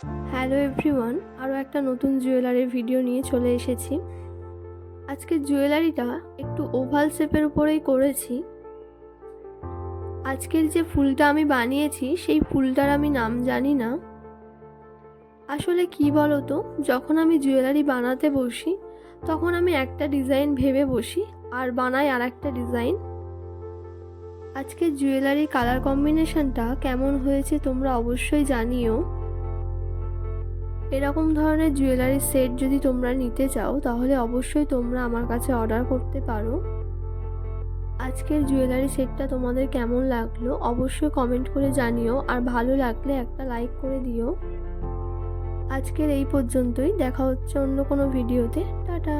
Hello everyone, আরও একটা নতুন জুয়েলারির ভিডিও নিয়ে চলে এসেছি। আজকে জুয়েলারিটা একটু ওভাল শেপের উপরেই করেছি। আজকের যে ফুলটা আমি বানিয়েছি সেই ফুলটার আমি নাম জানি না। আসলে কি বলো তো, যখন আমি জুয়েলারি বানাতে বসি তখন আমি একটা ডিজাইন ভেবে বসি আর বানাই আর একটা ডিজাইন। আজকে জুয়েলারি কালার কম্বিনেশনটা কেমন হয়েছে তোমরা অবশ্যই জানিও। এরকম ধরনের জুয়েলারি সেট যদি তোমরা নিতে চাও তাহলে অবশ্যই তোমরা আমার কাছে অর্ডার করতে পারো। আজকের জুয়েলারি সেটটা তোমাদের কেমন লাগলো অবশ্যই কমেন্ট করে জানিও, আর ভালো লাগলে একটা লাইক করে দিও। আজকের এই পর্যন্তই, দেখা হচ্ছে অন্য কোনো ভিডিওতে। টাটা।